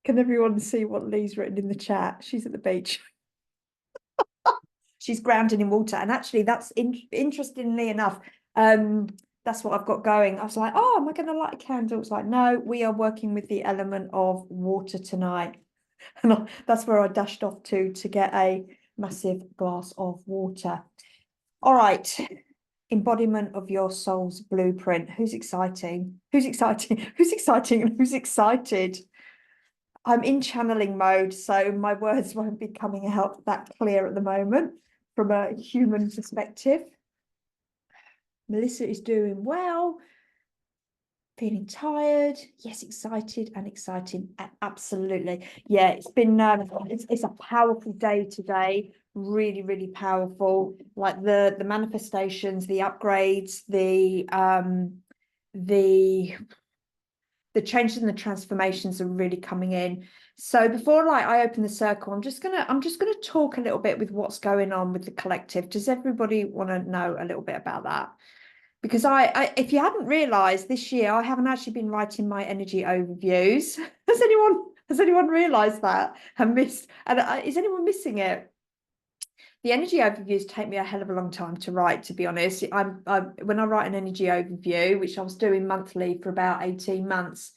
Can everyone see what Lee's written in the chat? She's at the beach. She's grounded in water. And actually, that's interestingly enough, that's what I've got going. I was like, oh, am I going to light a candle? It's like, no, we are working with the element of water tonight. And that's where I dashed off to get a massive glass of water. All right. Embodiment of your soul's blueprint. Who's exciting? Who's exciting? Who's exciting? And who's excited? I'm in channeling mode, so my words won't be coming out that clear at the moment from a human perspective. Melissa is doing well. Feeling tired. Yes, excited and exciting. Absolutely. Yeah, it's been it's a powerful day today. Really, really powerful. Like the manifestations, the upgrades, the changes and the transformations are really coming in. So before I open the circle, I'm just gonna talk a little bit with what's going on with the collective. Does everybody want to know a little bit about that? Because I if you hadn't realized, this year I haven't actually been writing my energy overviews. Has anyone realized that and missed? And is anyone missing it? The energy overviews take me a hell of a long time to write, to be honest. When I write an energy overview, which I was doing monthly for about 18 months,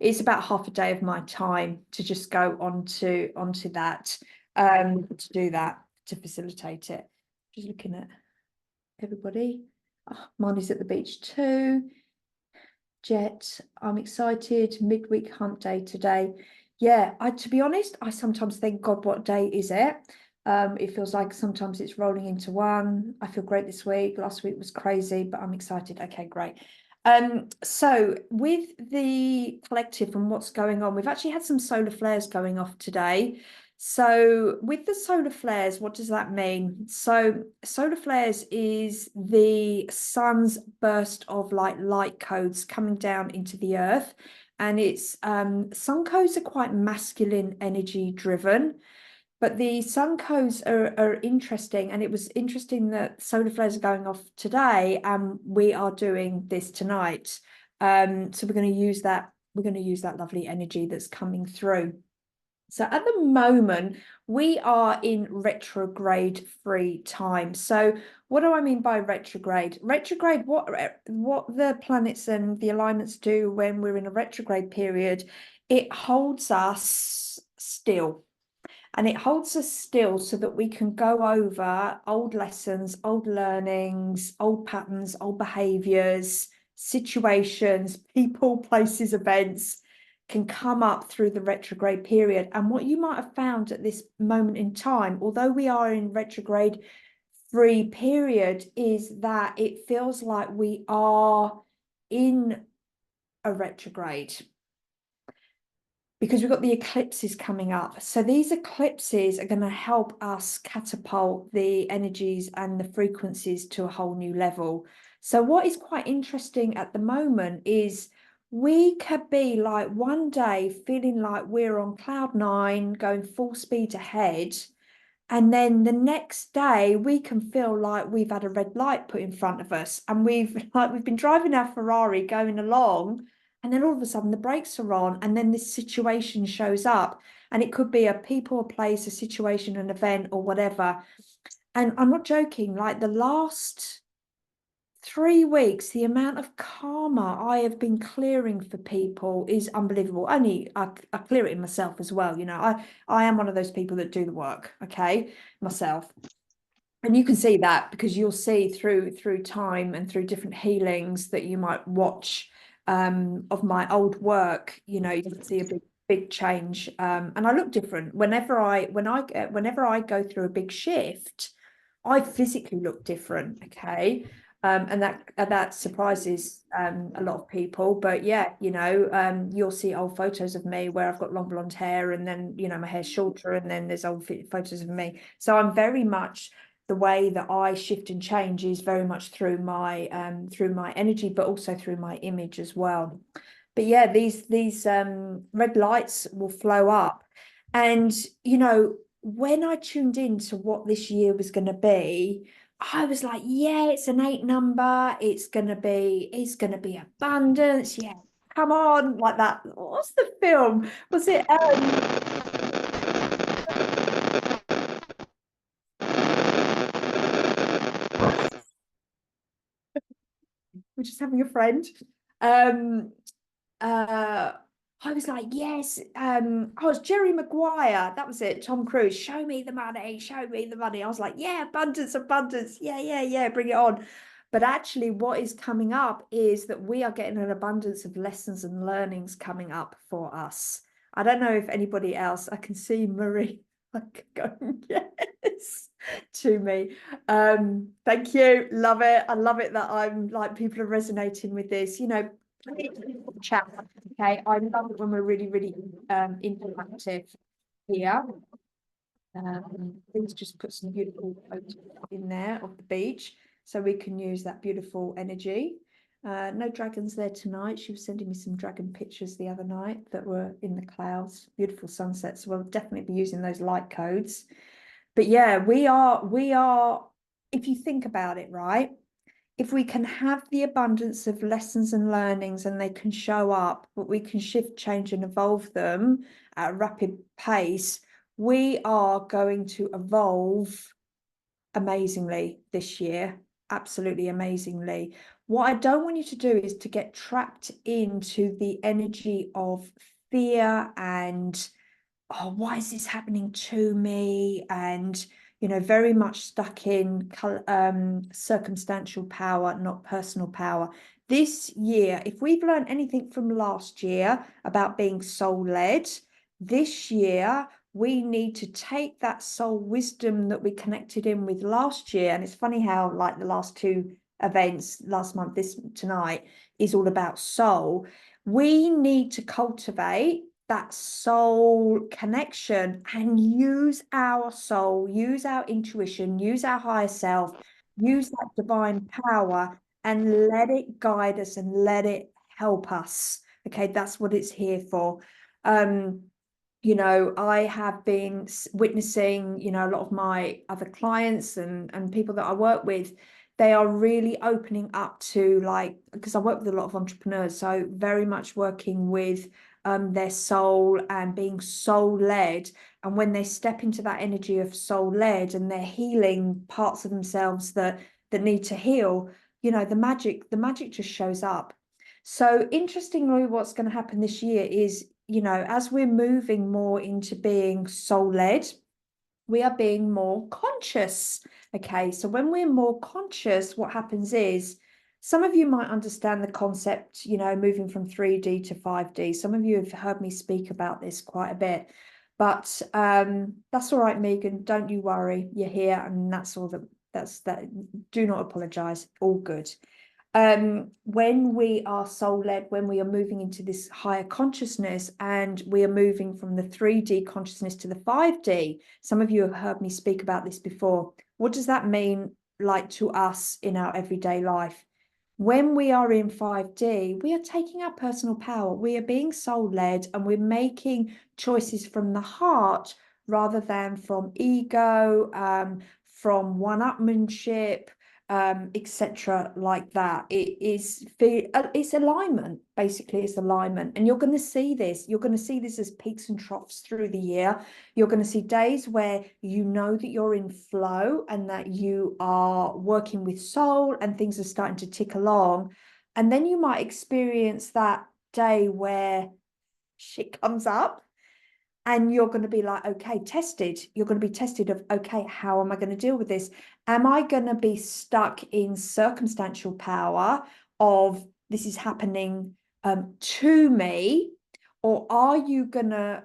it's about half a day of my time to just go onto that, to do that, to facilitate it. Just looking at everybody. Oh, Marnie's at the beach too. Jet, I'm excited. Midweek hump day today. Yeah, to be honest, I sometimes think, God, what day is it? It feels like sometimes it's rolling into one. I feel great this week. Last week was crazy, but I'm excited. Okay, great. So with the collective and what's going on, we've actually had some solar flares going off today. So with the solar flares, what does that mean? So solar flares is the sun's burst of light codes coming down into the earth. And it's sun codes are quite masculine energy driven. But the sun codes are interesting, and it was interesting that solar flares are going off today, and we are doing this tonight. So we're going to use that. We're going to use that lovely energy that's coming through. So at the moment, we are in retrograde free time. So what do I mean by retrograde? Retrograde, what the planets and the alignments do when we're in a retrograde period, it holds us still. And it holds us still so that we can go over old lessons, old learnings, old patterns, old behaviors, situations, people, places, events can come up through the retrograde period. And what you might have found at this moment in time, although we are in retrograde free period, is that it feels like we are in a retrograde, because we've got the eclipses coming up. So these eclipses are going to help us catapult the energies and the frequencies to a whole new level. So what is quite interesting at the moment is we could be like one day feeling like we're on cloud nine, going full speed ahead. And then the next day we can feel like we've had a red light put in front of us, and we've been driving our Ferrari going along, and then all of a sudden the brakes are on, and then this situation shows up, and it could be a people, a place, a situation, an event, or whatever. And I'm not joking, like the last 3 weeks, the amount of karma I have been clearing for people is unbelievable. Only I clear it in myself as well. You know, I am one of those people that do the work, okay, myself. And you can see that because you'll see through time and through different healings that you might watch of my old work. You know, you can see a big change. And I look different whenever I go through a big shift. I physically look different, okay? And that surprises a lot of people. But yeah, you know, you'll see old photos of me where I've got long blonde hair, and then, you know, my hair's shorter, and then there's old photos of me. So I'm very much, the way that I shift and change is very much through my energy, but also through my image as well. But yeah, these red lights will flow up. And, you know, when I tuned into what this year was going to be, I was like, yeah, it's an 8 number. It's going to be abundance. Yeah, come on, like that. What's the film? Was it we're just having a friend. Um uh I was like, yes, I was Jerry Maguire, that was it, Tom Cruise, show me the money, show me the money. I was like, yeah, abundance, abundance, yeah, bring it on. But actually what is coming up is that we are getting an abundance of lessons and learnings coming up for us. I don't know if anybody else, I can see Marie like going, yes, to me. Thank you, love it. I love it that I'm like, people are resonating with this, you know. Chat. Okay, I love it when we're really interactive here. Please just put some beautiful photos in there of the beach so we can use that beautiful energy. No dragons there tonight. She was sending me some dragon pictures the other night that were in the clouds, beautiful sunsets. We'll definitely be using those light codes. But yeah, we are, if you think about it, right? If we can have the abundance of lessons and learnings and they can show up, but we can shift, change, and evolve them at a rapid pace, we are going to evolve amazingly this year. Absolutely amazingly. What I don't want you to do is to get trapped into the energy of fear and, oh, why is this happening to me? And, you know, very much stuck in circumstantial power, not personal power. This year, if we've learned anything from last year about being soul-led, this year we need to take that soul wisdom that we connected in with last year. And it's funny how, like, the last two events, last month, this tonight, is all about soul. We need to cultivate that soul connection and use our soul, use our intuition, use our higher self, use that divine power and let it guide us and let it help us. Okay, that's what it's here for. You know, I have been witnessing, you know, a lot of my other clients and people that I work with, they are really opening up to, like, because I work with a lot of entrepreneurs, so very much working with their soul and being soul led. And when they step into that energy of soul led and they're healing parts of themselves that need to heal, you know, the magic just shows up. So interestingly, what's going to happen this year is, you know, as we're moving more into being soul led, we are being more conscious. Okay, so when we're more conscious, what happens is, some of you might understand the concept, you know, moving from 3D to 5D. Some of you have heard me speak about this quite a bit, but that's all right, Megan. Don't you worry. You're here, and that's all that. Do not apologize. All good. When we are soul led, when we are moving into this higher consciousness and we are moving from the 3D consciousness to the 5D, some of you have heard me speak about this before. What does that mean, like, to us in our everyday life? When we are in 5D, we are taking our personal power. We are being soul led and we're making choices from the heart rather than from ego, from one-upmanship, etc., like that. It's alignment. Basically, it's alignment. And you're going to see this as peaks and troughs through the year. You're going to see days where you know that you're in flow and that you are working with soul and things are starting to tick along. And then you might experience that day where shit comes up and you're going to be like, okay, tested. You're going to be tested of, okay, how am I going to deal with this? Am I going to be stuck in circumstantial power of this is happening to me? Or are you going to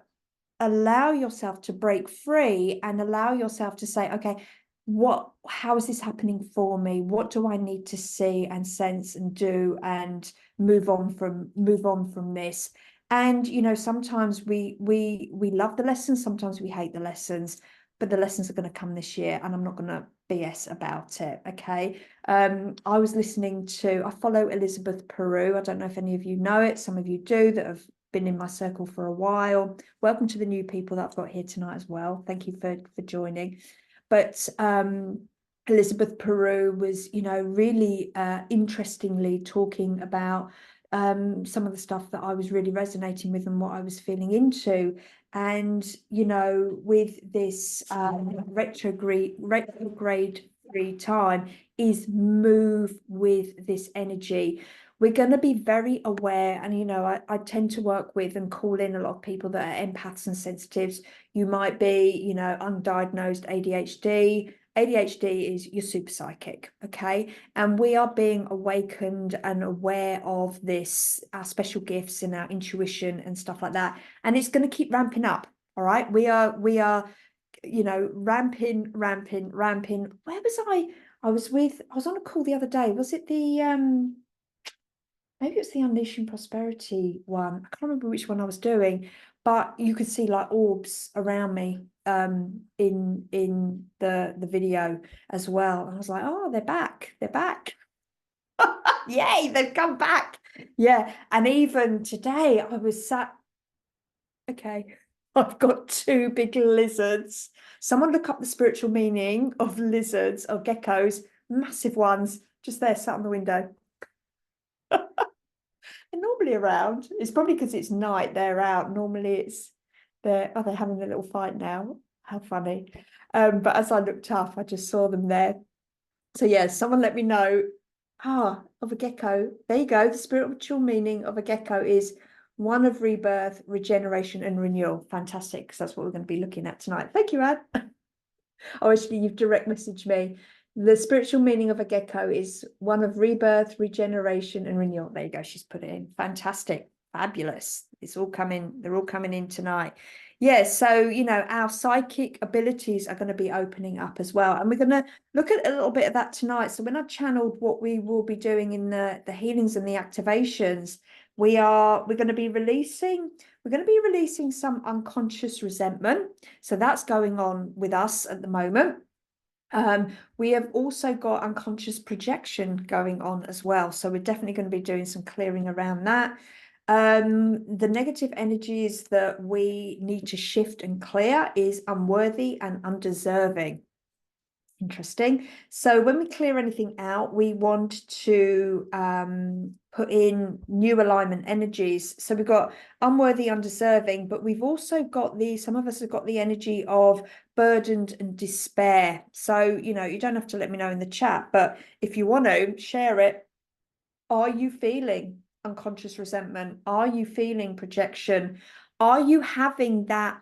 allow yourself to break free and allow yourself to say, okay, how is this happening for me? What do I need to see and sense and do and move on from this? And, you know, sometimes we love the lessons, sometimes we hate the lessons, but the lessons are going to come this year and I'm not going to BS about it. Okay. I was listening to, I follow Elizabeth Peru. I don't know if any of you know it. Some of you do that have been in my circle for a while. Welcome to the new people that I've got here tonight as well. Thank you for joining. But Elizabeth Peru was, you know, really interestingly talking about some of the stuff that I was really resonating with and what I was feeling into. And, you know, with this retrograde free time is move with this energy. We're going to be very aware. And, you know, I tend to work with and call in a lot of people that are empaths and sensitives. You might be, you know, undiagnosed ADHD. ADHD is you're super psychic, okay? And we are being awakened and aware of this, our special gifts and our intuition and stuff like that. And it's going to keep ramping up. All right. We are, you know, ramping. Where was I? I was on a call the other day. Was it the maybe it was the Unleashing Prosperity one. I can't remember which one I was doing, but you could see like orbs around me in the video as well. And I was like, oh, they're back. They're back. Yay, they've come back. Yeah. And even today I was sat, okay, I've got two big lizards. Someone look up the spiritual meaning of lizards or geckos, massive ones, just there sat on the window. They're normally around. It's probably because it's night, they're out. Normally it's they're having a little fight now. How funny. But as I looked up, I just saw them there. So yeah, someone let me know. Of a gecko. There you go. The spiritual meaning of a gecko is one of rebirth, regeneration, and renewal. Fantastic, because that's what we're going to be looking at tonight. Thank you, Anne. Oh, actually, you've direct messaged me. The spiritual meaning of a gecko is one of rebirth, regeneration, and renewal. There you go. She's put it in. Fantastic. Fabulous. It's all coming. They're all coming in tonight. Yeah. So, you know, our psychic abilities are going to be opening up as well. And we're going to look at a little bit of that tonight. So when I've channeled what we will be doing in the healings and the activations, we're going to be releasing some unconscious resentment. So that's going on with us at the moment. We have also got unconscious projection going on as well. So we're definitely going to be doing some clearing around that. The negative energies that we need to shift and clear is unworthy and undeserving. Interesting. So when we clear anything out, we want to put in new alignment energies. So we've got unworthy, undeserving, but we've also got some of us have got the energy of burdened and despair. So, you know, you don't have to let me know in the chat, but if you want to share it, are you feeling unconscious resentment? Are you feeling projection? Are you having that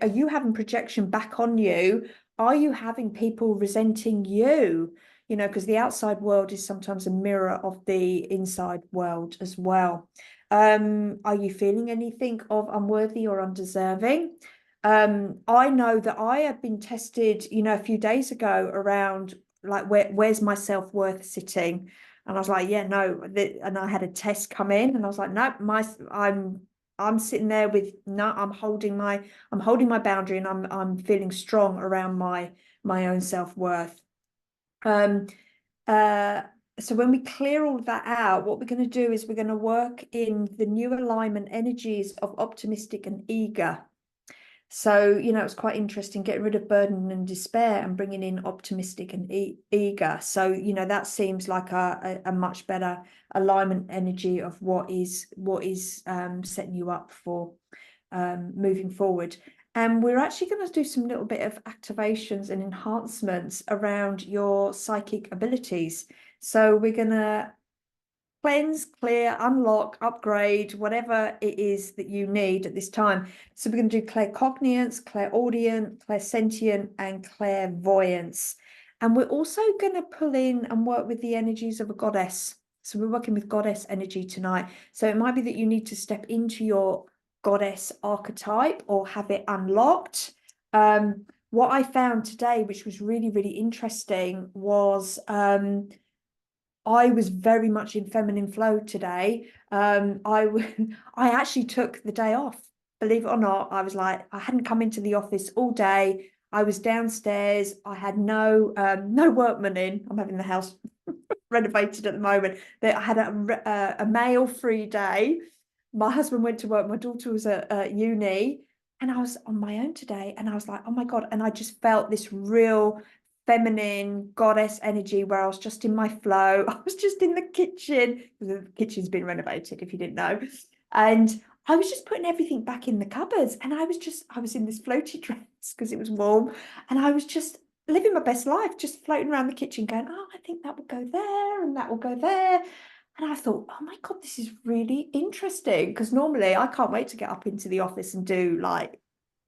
are you having projection back on you? Are you having people resenting you? You know, because the outside world is sometimes a mirror of the inside world as well. Are you feeling anything of unworthy or undeserving? I know that I have been tested, you know, a few days ago around like where's my self-worth sitting? And I was like, yeah, no. And I had a test come in, and I was like, no, I'm sitting there with no. I'm holding my boundary, and I'm feeling strong around my own self-worth. So when we clear all of that out, what we're going to do is we're going to work in the new alignment energies of optimistic and eager. So, you know, it's quite interesting getting rid of burden and despair and bringing in optimistic and eager. So, you know, that seems like a much better alignment energy of what is setting you up for moving forward. And we're actually going to do some little bit of activations and enhancements around your psychic abilities. So we're going to cleanse, clear, unlock, upgrade, whatever it is that you need at this time. So we're going to do claircognizance, clairaudient, clairsentient, and clairvoyance. And we're also going to pull in and work with the energies of a goddess. So we're working with goddess energy tonight. So it might be that you need to step into your goddess archetype or have it unlocked. What I found today, which was really, really interesting, was I was very much in feminine flow today. I actually took the day off. Believe it or not, I was like, I hadn't come into the office all day. I was downstairs. I had no workmen in. I'm having the house renovated at the moment. I had a male-free day. My husband went to work. My daughter was at uni, and I was on my own today. And I was like, oh my God. And I just felt this real feminine goddess energy where I was just in my flow. I was just in the kitchen. The kitchen's been renovated, if you didn't know. And I was just putting everything back in the cupboards. And I was in this floaty dress because it was warm. And I was just living my best life, just floating around the kitchen going, oh, I think that will go there and that will go there. And I thought, oh my God, this is really interesting, because normally I can't wait to get up into the office and do like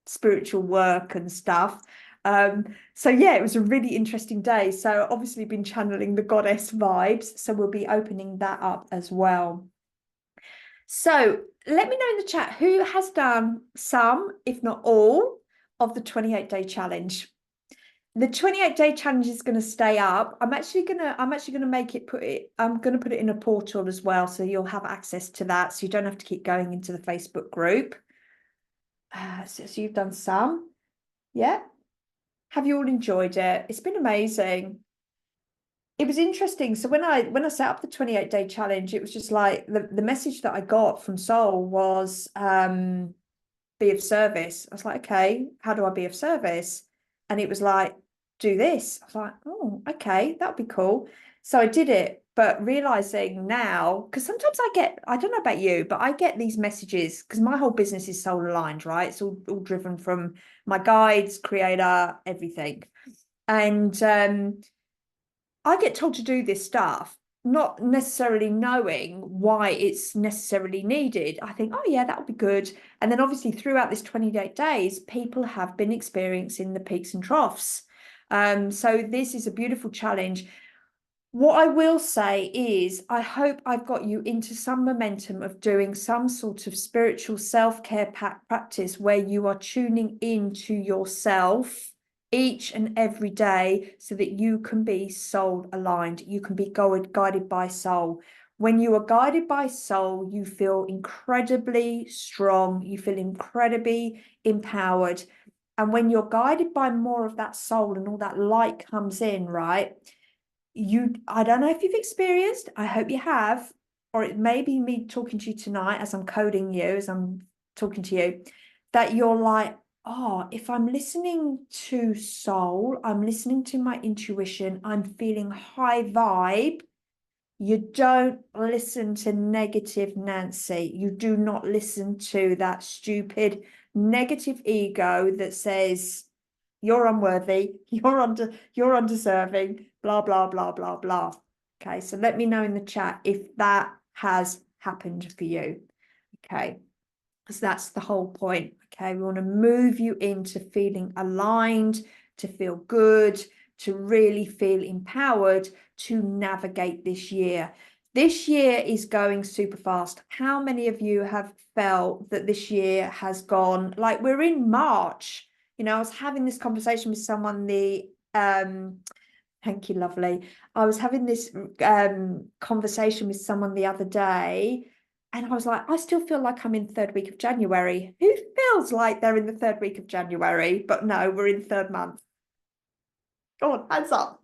spiritual work and stuff. So yeah, it was a really interesting day. So obviously been channeling the goddess vibes. So we'll be opening that up as well. So let me know in the chat who has done some, if not all, of the 28-day challenge. The 28-day challenge is going to stay up. I'm actually gonna make it I'm gonna put it in a portal as well, so you'll have access to that, so you don't have to keep going into the Facebook group. So you've done some, yeah. Have you all enjoyed it? It's been amazing. It was interesting. So when I set up the 28-day challenge, it was just like the message that I got from Soul was be of service. I was like, okay, how do I be of service? And it was like, do this. I was like, oh, okay, that would be cool. So I did it, but realizing now, because sometimes I don't know about you, but I get these messages because my whole business is soul aligned, right? It's all driven from my guides, creator, everything. And I get told to do this stuff, not necessarily knowing why it's necessarily needed. I think, oh yeah, that would be good. And then obviously throughout this 28 days, people have been experiencing the peaks and troughs. So this is a beautiful challenge. What I will say is, I hope I've got you into some momentum of doing some sort of spiritual self-care practice where you are tuning into yourself each and every day so that you can be soul aligned. You can be guided by soul. When you are guided by soul, you feel incredibly strong. You feel incredibly empowered. And when you're guided by more of that soul and all that light comes in, right? I don't know if you've experienced, I hope you have, or it may be me talking to you tonight as I'm coding you, as I'm talking to you, that you're like, oh, if I'm listening to soul, I'm listening to my intuition, I'm feeling high vibe. You don't listen to negative Nancy. You do not listen to that stupid negative ego that says you're unworthy, you're undeserving, blah, blah, blah, blah, blah. Okay, so let me know in the chat if that has happened for you. Okay, because that's the whole point. Okay, we want to move you into feeling aligned, to feel good, to really feel empowered to navigate this year. This year is going super fast. How many of you have felt that this year has gone, like we're in March? You know, I was having this conversation with someone, thank you, lovely. I was having this conversation with someone the other day, and I was like, I still feel like I'm in third week of January. Who feels like they're in the third week of January? But no, we're in third month. Go on, hands up.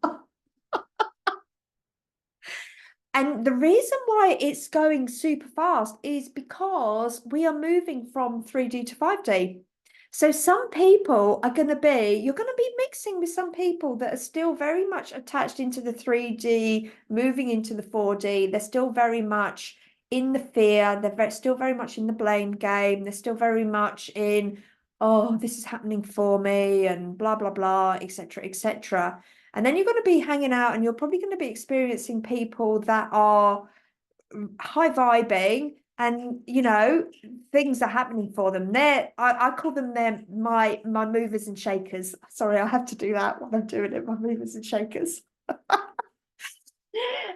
And the reason why it's going super fast is because we are moving from 3D to 5D. So some people are going to be, you're going to be mixing with some people that are still very much attached into the 3D, moving into the 4D. They're still very much in the fear. They're still very much in the blame game. They're still very much in, oh, this is happening for me and blah, blah, blah, etc., etc. And then you're going to be hanging out and you're probably going to be experiencing people that are high vibing and, you know, things are happening for them. I call them my movers and shakers. Sorry, I have to do that when I'm doing it, my movers and shakers.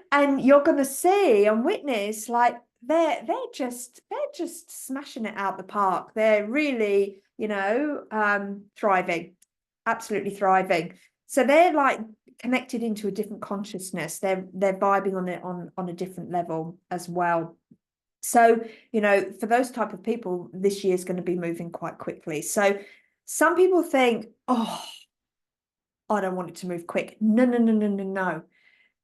And you're going to see and witness like they're just smashing it out the park. They're really, you know, thriving, absolutely thriving. So they're like connected into a different consciousness. They're vibing on it on a different level as well. So, you know, for those type of people, this year is going to be moving quite quickly. So some people think, oh, I don't want it to move quick. No, no, no, no, no, no.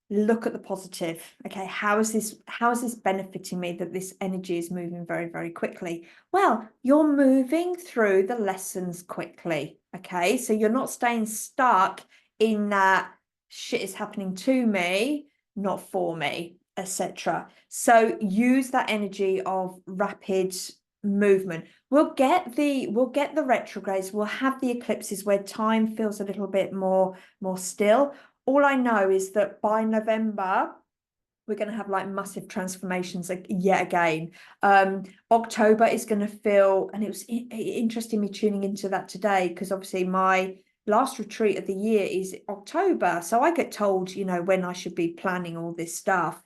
Look at the positive. Okay, how is this benefiting me that this energy is moving very, very quickly? Well, you're moving through the lessons quickly. Okay, so you're not staying stuck in that shit is happening to me, not for me, etc. So use that energy of rapid movement. We'll get the retrogrades, we'll have the eclipses where time feels a little bit more still. All I know is that by November we're going to have like massive transformations yet again. October is going to feel, and it was interesting me tuning into that today, because obviously my last retreat of the year is October, so I get told, you know, when I should be planning all this stuff.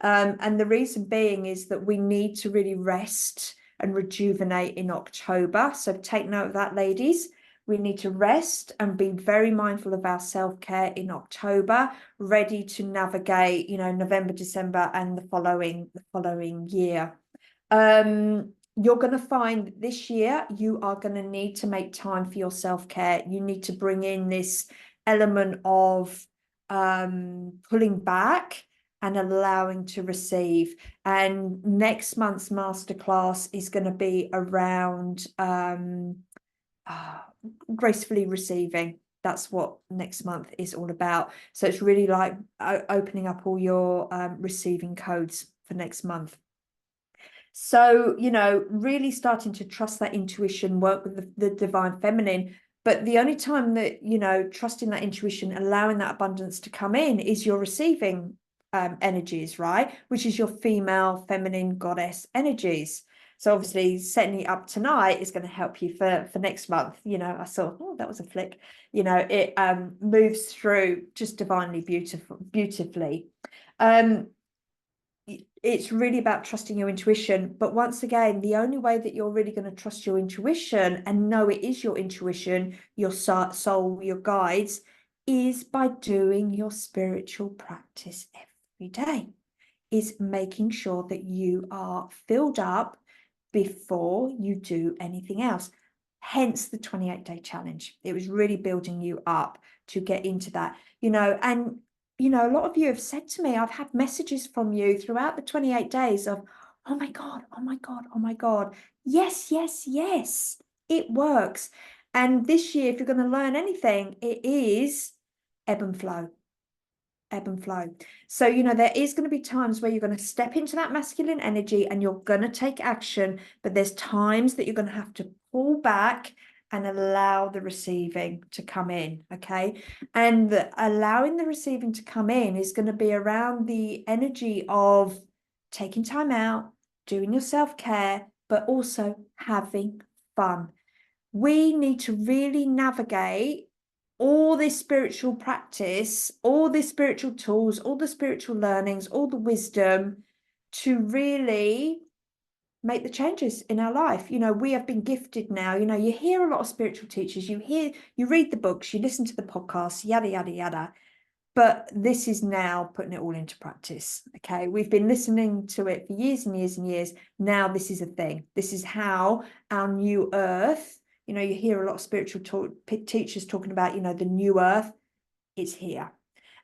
And the reason being is that we need to really rest and rejuvenate in October. So take note of that, ladies. We need to rest and be very mindful of our self-care in October, ready to navigate, you know, November, December, and the following year. You're going to find this year you are going to need to make time for your self-care. You need to bring in this element of pulling back and allowing to receive. And next month's masterclass is going to be around gracefully receiving. That's what next month is all about. So it's really like opening up all your receiving codes for next month. So, you know, really starting to trust that intuition, work with the divine feminine. But the only time that, you know, trusting that intuition, allowing that abundance to come in, is your receiving energies, right? Which is your female, feminine, goddess energies. So obviously setting it up tonight is going to help you for next month. You know, I saw, oh, that was a flick. You know, it moves through just divinely beautifully. It's really about trusting your intuition. But once again, the only way that you're really going to trust your intuition and know it is your intuition, your soul, your guides, is by doing your spiritual practice every day. Is making sure that you are filled up before you do anything else. Hence the 28-day challenge. It was really building you up to get into that, you know. And you know, a lot of you have said to me, I've had messages from you throughout the 28 days of, oh my God, oh my God, oh my God. Yes, yes, yes, it works. And this year, if you're going to learn anything, it is ebb and flow. Ebb and flow. So, you know, there is going to be times where you're going to step into that masculine energy and you're going to take action, but there's times that you're going to have to pull back and allow the receiving to come in, okay? And allowing the receiving to come in is going to be around the energy of taking time out, doing your self-care, but also having fun. We need to really navigate all this spiritual practice, all the spiritual tools, all the spiritual learnings, all the wisdom to really make the changes in our life. You know, we have been gifted now. You know, you hear a lot of spiritual teachers, you read the books, you listen to the podcasts, yada, yada, yada. But this is now putting it all into practice. Okay. We've been listening to it for years and years and years. Now this is a thing. This is how our new earth, you know, you hear a lot of spiritual teachers talking about, you know, the new earth. It's here.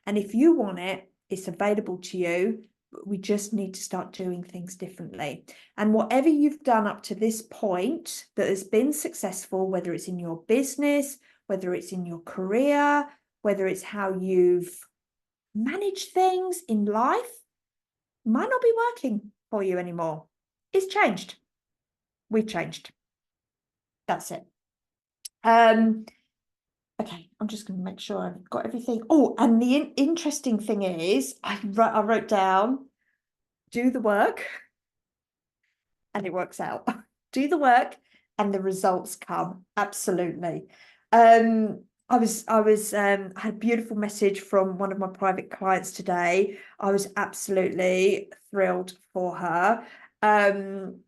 And if you want it, it's available to you. We just need to start doing things differently. And whatever you've done up to this point that has been successful, whether it's in your business, whether it's in your career, whether it's how you've managed things in life, might not be working for you anymore. It's changed. We've changed. That's it. Okay, I'm just going to make sure I've got everything. Oh, and the interesting thing is, I wrote down, do the work, and it works out. Do the work, and the results come. Absolutely. I had a beautiful message from one of my private clients today. I was absolutely thrilled for her. And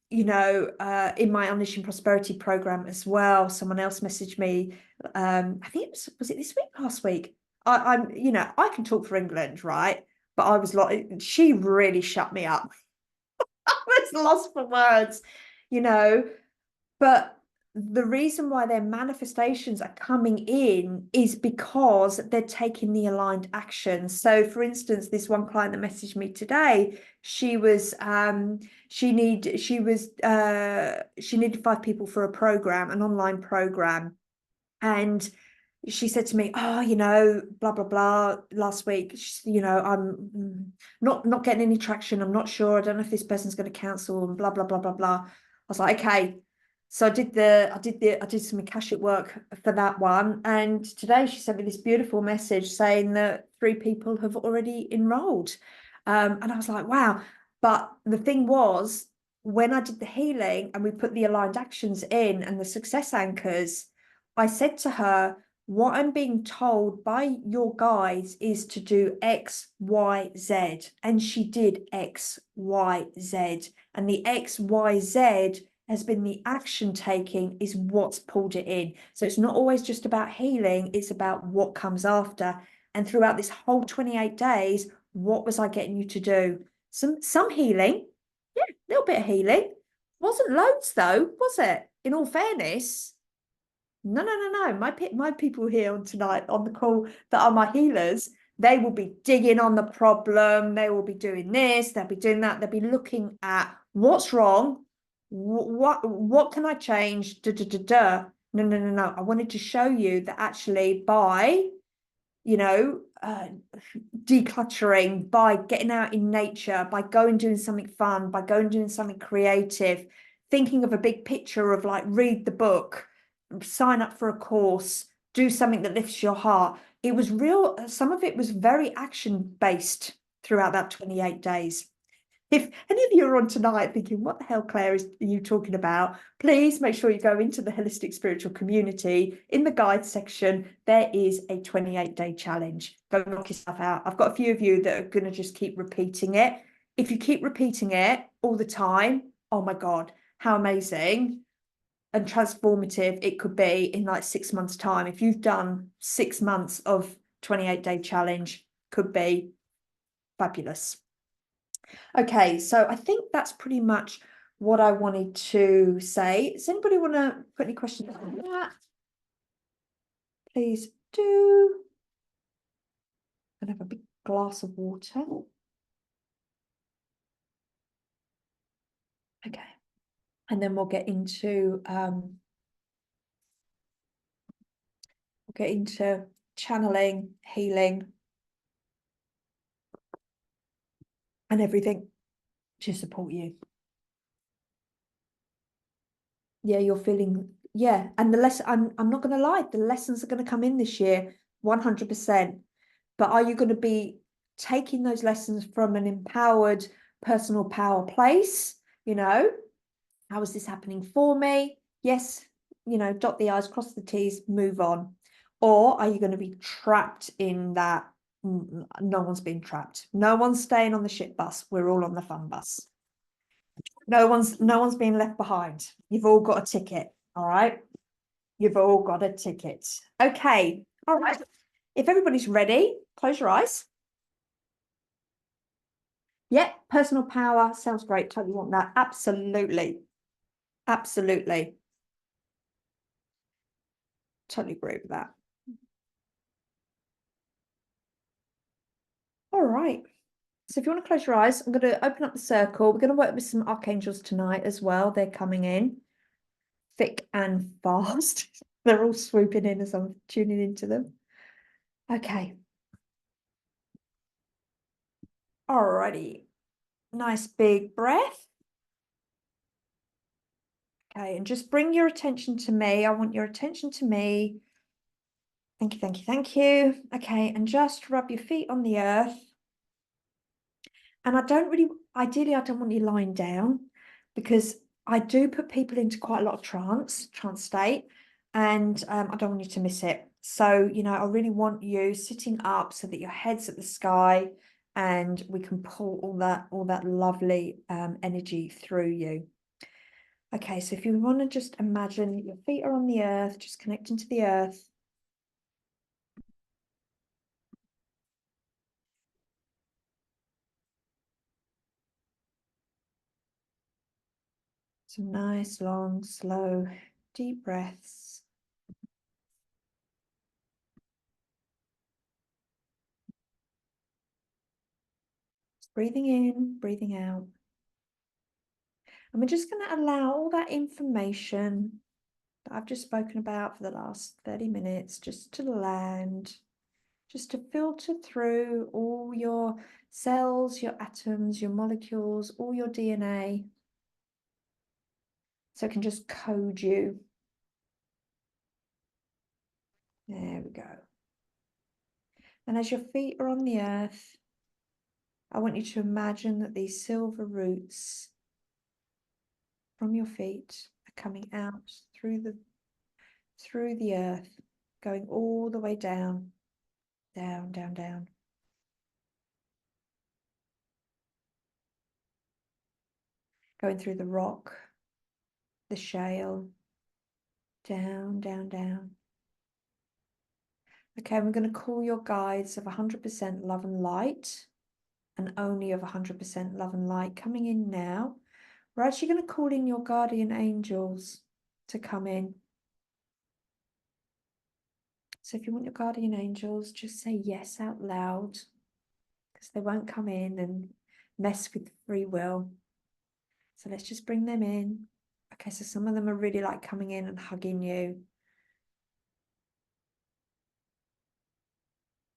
you know, in my Unleashing Prosperity program as well, someone else messaged me. I think it was it this week, last week? I'm, you know, I can talk for England, right? But I was like, she really shut me up. I was lost for words, you know. But the reason why their manifestations are coming in is because they're taking the aligned action. So for instance, this one client that messaged me today, she needed 5 people for a program, an online program. And she said to me, oh, blah, blah, blah, last week, I'm not getting any traction. I'm not sure. I don't know if this person's going to cancel and blah, blah, blah, blah, blah. I was like, okay. So I did some Akashic work for that one. And today she sent me this beautiful message saying that 3 people have already enrolled. And I was like, wow. But the thing was, when I did the healing and we put the aligned actions in and the success anchors, I said to her, what I'm being told by your guides is to do X, Y, Z. And she did X, Y, Z. And the X, Y, Z has been the action taking is what's pulled it in. So it's not always just about healing, it's about what comes after. And throughout this whole 28 days, what was I getting you to do? Some healing, yeah, a little bit of healing. Wasn't loads though, was it? In all fairness. No. My people here on tonight on the call that are my healers, they will be digging on the problem. They will be doing this. They'll be doing that. They'll be looking at what's wrong. What can I change? No. I wanted to show you that actually by you know decluttering, by getting out in nature, by going doing something fun, by going doing something creative, thinking of a big picture of like read the book, sign up for a course, do something that lifts your heart. It was real, some of it was very action based throughout that 28 days. If any of you are on tonight thinking, what the hell, Claire, are you talking about? Please make sure you go into the Holistic Spiritual Community. In the guide section, there is a 28-day challenge. Go knock yourself out. I've got a few of you that are going to just keep repeating it. If you keep repeating it all the time, oh my God, how amazing and transformative it could be in like 6 months' time. If you've done 6 months of 28-day challenge, could be fabulous. Okay, so I think that's pretty much what I wanted to say. Does anybody want to put any questions on that? Please do. And have a big glass of water. Okay. And then we'll get into channeling, healing, and everything to support you. Yeah, you're feeling, yeah. And the lesson, I'm not going to lie, the lessons are going to come in this year, 100%. But are you going to be taking those lessons from an empowered personal power place? How is this happening for me? Yes, dot the I's, cross the T's, move on. Or are you going to be trapped in that? No one's been trapped. No one's staying on the shit bus. We're all on the fun bus. No one's being left behind. You've all got a ticket. All right. You've all got a ticket. Okay. All right. If everybody's ready, close your eyes. Yeah, personal power sounds great. Totally want that. Absolutely. Absolutely. Totally agree with that. All right. So if you want to close your eyes, I'm going to open up the circle. We're going to work with some archangels tonight as well. They're coming in thick and fast. They're all swooping in as I'm tuning into them. Okay. Alrighty. Nice big breath. Okay, and just bring your attention to me. I want your attention to me. Thank you, thank you, thank you. Okay, and just rub your feet on the earth. And ideally, I don't want you lying down because I do put people into quite a lot of trance state, and I don't want you to miss it. So, I really want you sitting up so that your head's at the sky and we can pull all that lovely energy through you. Okay, so if you want to just imagine your feet are on the earth, just connecting to the earth. Some nice, long, slow, deep breaths. Just breathing in, breathing out. And we're just going to allow all that information that I've just spoken about for the last 30 minutes, just to land, just to filter through all your cells, your atoms, your molecules, all your DNA, so it can just code you. There we go. And as your feet are on the earth, I want you to imagine that these silver roots from your feet are coming out through the earth, going all the way down, down, down, down. Going through the rock, the shale, down, down, down. Okay, we're going to call your guides of 100% love and light, and only of 100% love and light coming in now. We're actually going to call in your guardian angels to come in. So if you want your guardian angels, just say yes out loud, because they won't come in and mess with free will. So let's just bring them in. Okay, so some of them are really like coming in and hugging you.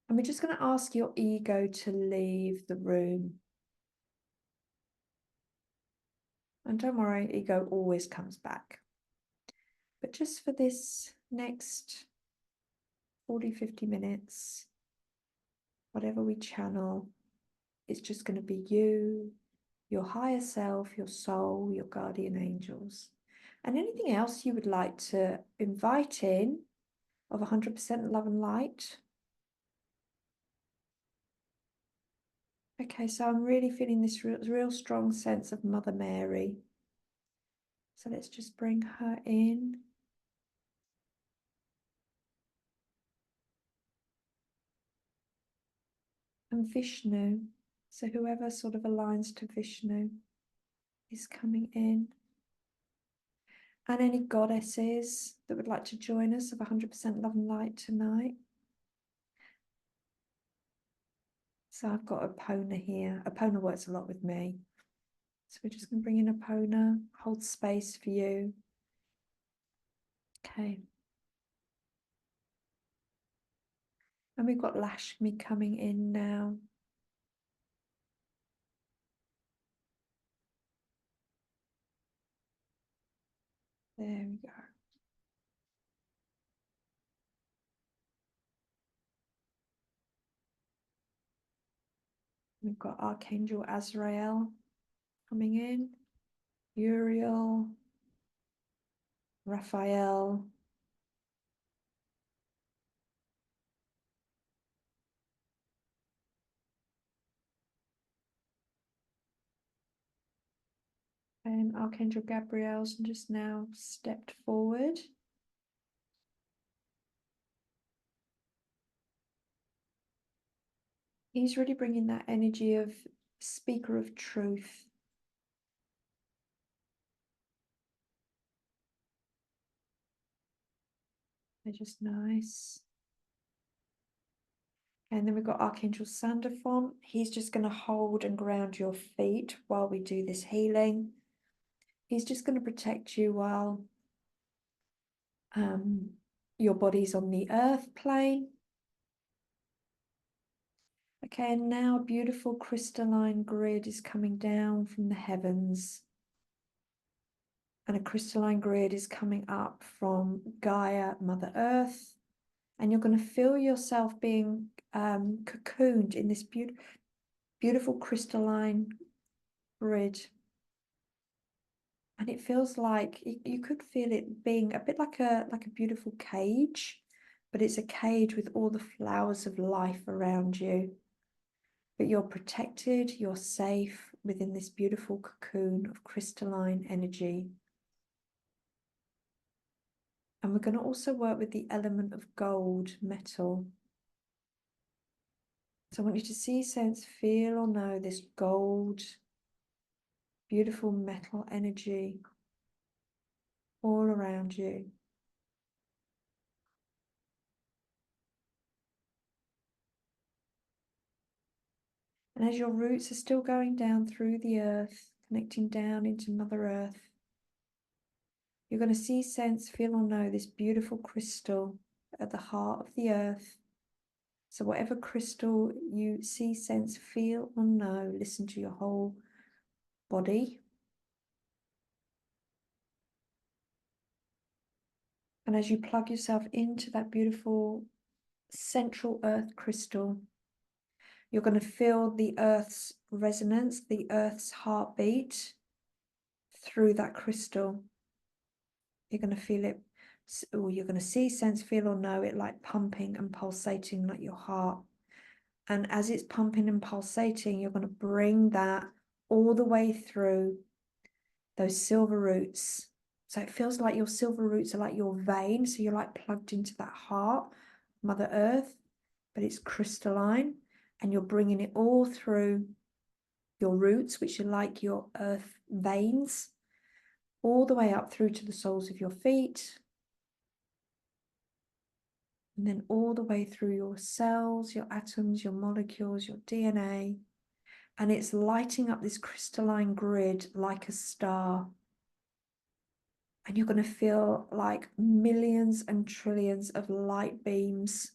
And we're just going to ask your ego to leave the room. And don't worry, ego always comes back. But just for this next 40, 50 minutes, whatever we channel, it's just going to be you, your higher self, your soul, your guardian angels, and anything else you would like to invite in of 100% love and light. Okay, so I'm really feeling this real strong sense of Mother Mary. So let's just bring her in. And Vishnu. So whoever sort of aligns to Vishnu is coming in. And any goddesses that would like to join us of 100% love and light tonight. So I've got Epona here. Epona works a lot with me. So we're just going to bring in Epona, hold space for you. Okay. And we've got Lashmi coming in now. There we go. We've got Archangel Azrael coming in. Uriel. Raphael. And Archangel Gabriel's just now stepped forward. He's really bringing that energy of speaker of truth. They're just nice. And then we've got Archangel Sandalphon. He's just going to hold and ground your feet while we do this healing. He's just going to protect you while your body's on the earth plane. Okay, and now a beautiful crystalline grid is coming down from the heavens. And a crystalline grid is coming up from Gaia, Mother Earth. And you're going to feel yourself being cocooned in this beautiful crystalline grid. And it feels like you could feel it being a bit like a beautiful cage, but it's a cage with all the flowers of life around you. But you're protected, you're safe within this beautiful cocoon of crystalline energy. And we're going to also work with the element of gold, metal. So I want you to see, sense, feel, or know this gold, beautiful metal energy all around you. And as your roots are still going down through the earth, connecting down into Mother Earth, You're going to see, sense, feel, or know this beautiful crystal at the heart of the earth. So whatever crystal you see, sense, feel, or know, listen to your whole body. And as you plug yourself into that beautiful central earth crystal, you're going to feel the earth's resonance, the earth's heartbeat through that crystal. You're going to feel it, or you're going to see, sense, feel, or know it like pumping and pulsating like your heart. And as it's pumping and pulsating, you're going to bring that all the way through those silver roots. So it feels like your silver roots are like your vein. So you're like plugged into that heart, Mother Earth, but it's crystalline. And you're bringing it all through your roots, which are like your earth veins, all the way up through to the soles of your feet. And then all the way through your cells, your atoms, your molecules, your DNA. And it's lighting up this crystalline grid like a star. And you're going to feel like millions and trillions of light beams.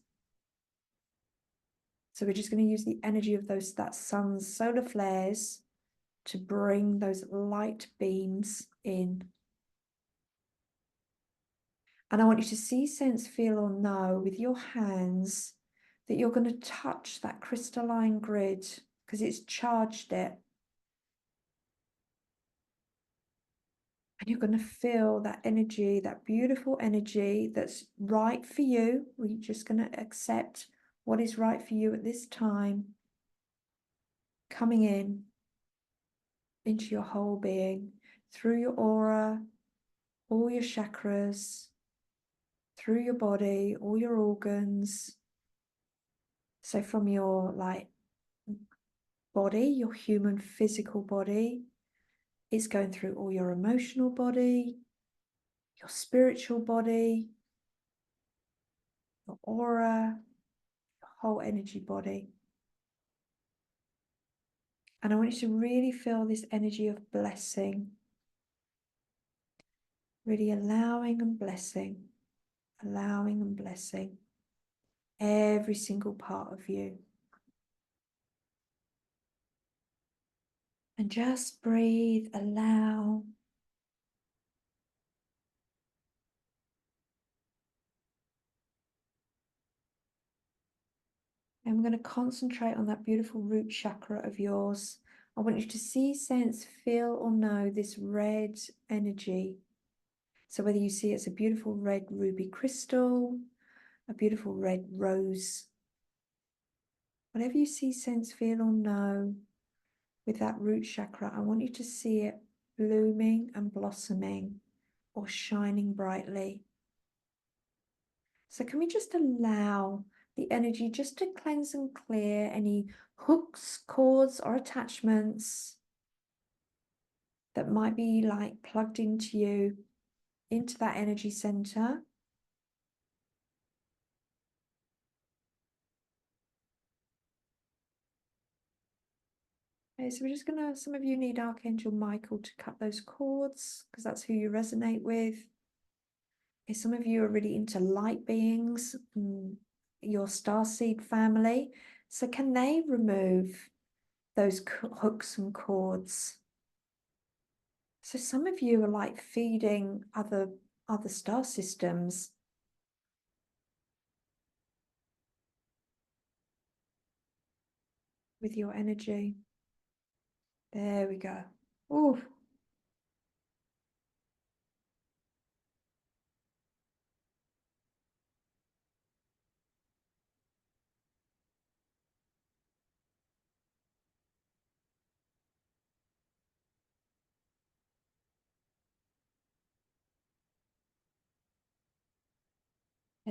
So we're just going to use the energy of that sun's solar flares to bring those light beams in. And I want you to see, sense, feel, or know with your hands that you're going to touch that crystalline grid because it's charged it. And you're going to feel that energy, that beautiful energy that's right for you. We're just going to accept what is right for you at this time, coming in into your whole being, through your aura, all your chakras, through your body, all your organs. So from your body, your human physical body, it's going through all your emotional body, your spiritual body, your aura, your whole energy body. And I want you to really feel this energy of blessing, really allowing and blessing every single part of you. And just breathe, allow. And we're going to concentrate on that beautiful root chakra of yours. I want you to see, sense, feel, or know this red energy. So whether you see it's a beautiful red ruby crystal, a beautiful red rose, whatever you see, sense, feel, or know with that root chakra, I want you to see it blooming and blossoming or shining brightly. So can we just allow the energy just to cleanse and clear any hooks, cords, or attachments that might be like plugged into you, into that energy center. Okay, so we're just gonna, some of you need Archangel Michael to cut those cords because that's who you resonate with. Okay, some of you are really into light beings, your starseed family. So can they remove those hooks and cords? So some of you are like feeding other star systems. With your energy. There we go. Ooh.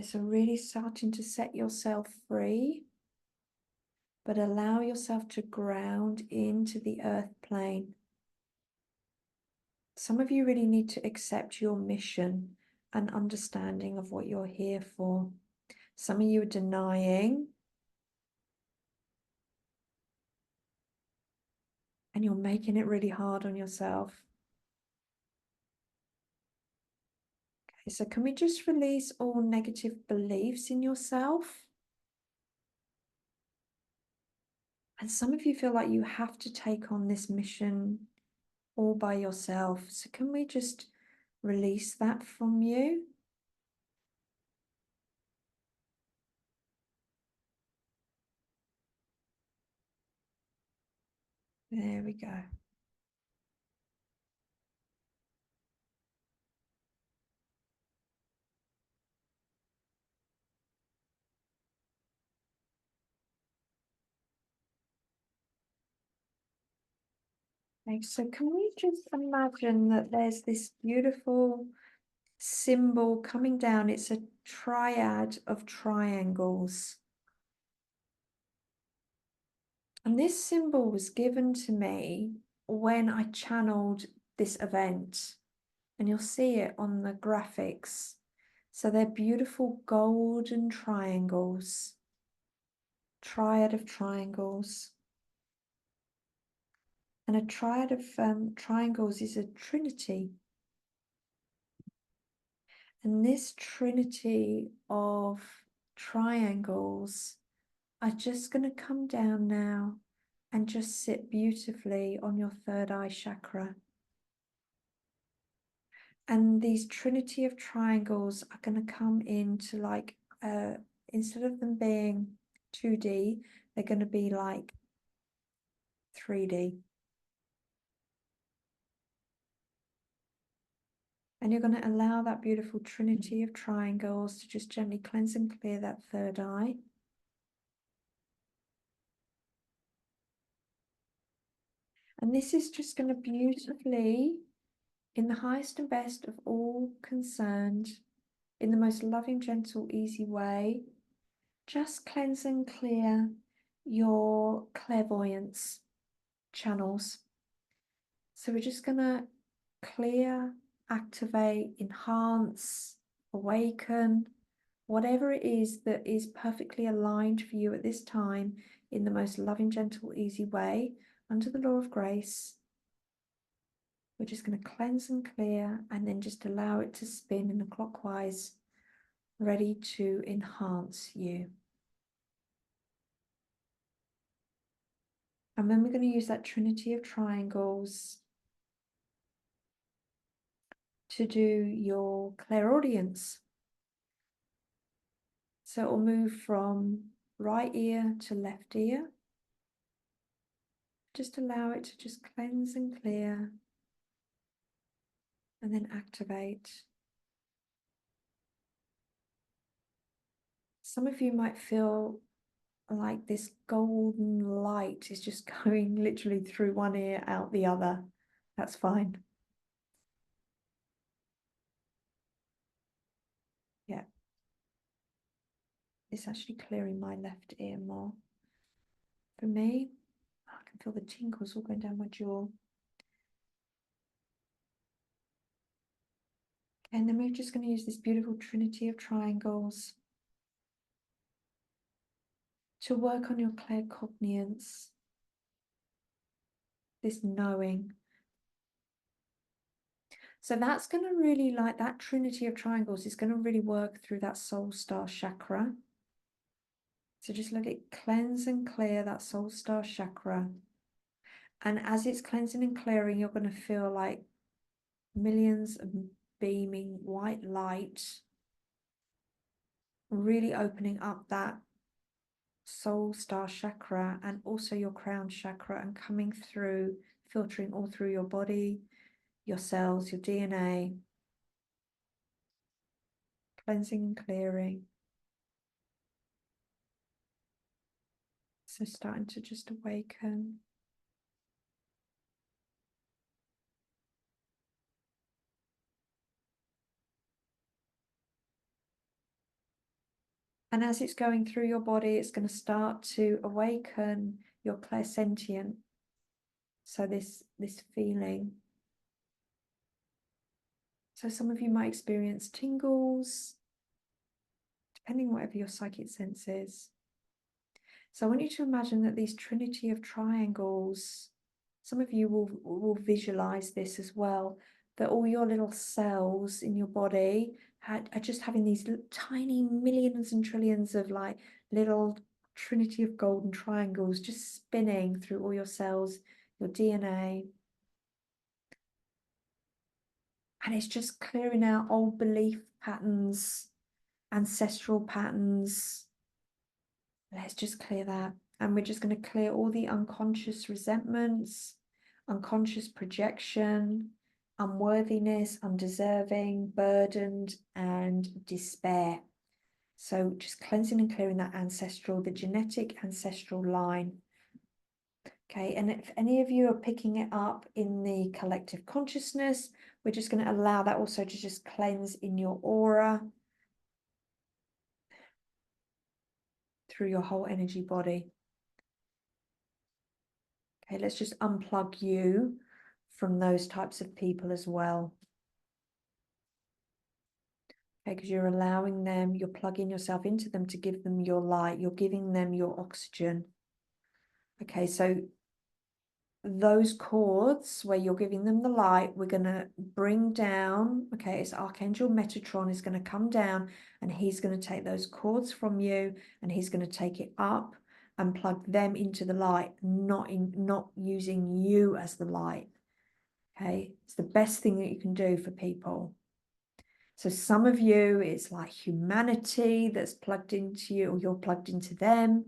So really starting to set yourself free, but allow yourself to ground into the earth plane. Some of you really need to accept your mission and understanding of what you're here for. Some of you are denying, and you're making it really hard on yourself. So can we just release all negative beliefs in yourself? And some of you feel like you have to take on this mission all by yourself. So can we just release that from you? There we go. Okay, so can we just imagine that there's this beautiful symbol coming down? It's a triad of triangles. And this symbol was given to me when I channeled this event. And you'll see it on the graphics. So they're beautiful golden triangles, triad of triangles. And a triad of triangles is a trinity. And this trinity of triangles are just going to come down now and just sit beautifully on your third eye chakra. And these trinity of triangles are going to come into like, instead of them being 2D, they're going to be like 3D. And you're going to allow that beautiful trinity of triangles to just gently cleanse and clear that third eye. And this is just going to beautifully, in the highest and best of all concerned, in the most loving, gentle, easy way, just cleanse and clear your clairvoyance channels. So we're just going to clear, activate, enhance, awaken, whatever it is that is perfectly aligned for you at this time in the most loving, gentle, easy way under the law of grace. We're just going to cleanse and clear and then just allow it to spin in a clockwise, ready to enhance you. And then we're going to use that trinity of triangles to do your clairaudience. So it will move from right ear to left ear. Just allow it to just cleanse and clear and then activate. Some of you might feel like this golden light is just going literally through one ear, out the other. That's fine. Yeah. It's actually clearing my left ear more. For me, I can feel the tingles all going down my jaw. And then we're just going to use this beautiful trinity of triangles to work on your claircognizance, this knowing. So that's going to really, like that trinity of triangles is going to really work through that soul star chakra. So just let it cleanse and clear that soul star chakra. And as it's cleansing and clearing, you're going to feel like millions of beaming white light, really opening up that soul star chakra and also your crown chakra and coming through, filtering all through your body, your cells, your DNA, cleansing and clearing. So starting to just awaken. And as it's going through your body, it's going to start to awaken your clairsentient. So this feeling. So some of you might experience tingles, depending whatever your psychic sense is. So I want you to imagine that these trinity of triangles, some of you will visualize this as well, that all your little cells in your body are just having these tiny millions and trillions of like little trinity of golden triangles just spinning through all your cells, your DNA. And it's just clearing out old belief patterns, ancestral patterns. Let's just clear that. And we're just going to clear all the unconscious resentments, unconscious projection, unworthiness, undeserving, burdened, and despair. So just cleansing and clearing that ancestral, the genetic ancestral line. Okay, and if any of you are picking it up in the collective consciousness, we're just going to allow that also to just cleanse in your aura through your whole energy body. Okay, let's just unplug you from those types of people as well. Okay, because you're allowing them, you're plugging yourself into them to give them your light. You're giving them your oxygen. Okay, so those cords where you're giving them the light, we're going to bring down, okay, it's Archangel Metatron is going to come down and he's going to take those cords from you and he's going to take it up and plug them into the light, not using you as the light. Okay, it's the best thing that you can do for people. So some of you, it's like humanity that's plugged into you, or you're plugged into them.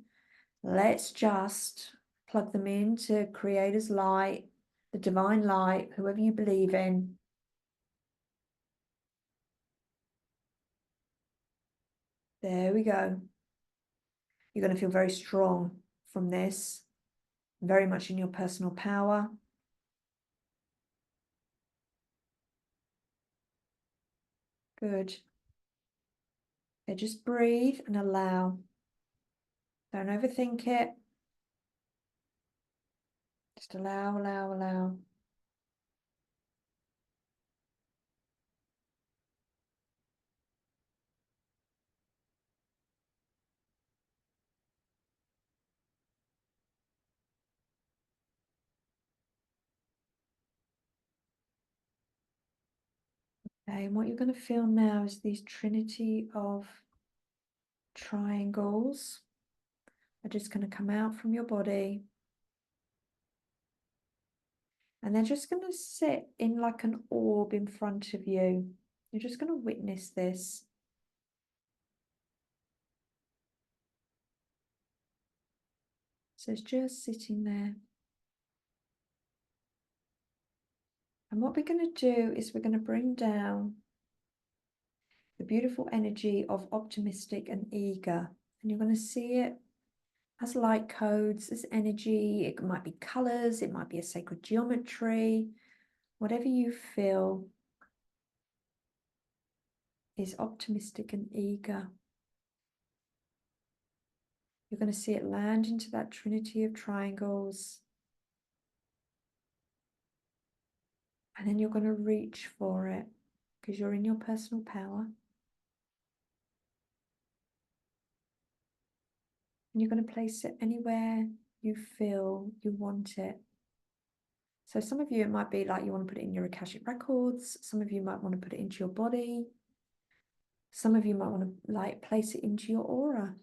Let's just plug them into Creator's light, the divine light, whoever you believe in. There we go. You're going to feel very strong from this, very much in your personal power. Good. Okay, just breathe and allow. Don't overthink it. Just allow, allow, allow. Okay, and what you're going to feel now is these trinity of triangles are just going to come out from your body. And they're just going to sit in like an orb in front of you. You're just going to witness this. So it's just sitting there. And what we're going to do is we're going to bring down the beautiful energy of optimistic and eager. And you're going to see it as light codes, as energy. It might be colors, it might be a sacred geometry, whatever you feel is optimistic and eager. You're going to see it land into that trinity of triangles. And then you're going to reach for it because you're in your personal power. And you're going to place it anywhere you feel you want it. So some of you, it might be like you want to put it in your Akashic records. Some of you might want to put it into your body. Some of you might want to like place it into your aura.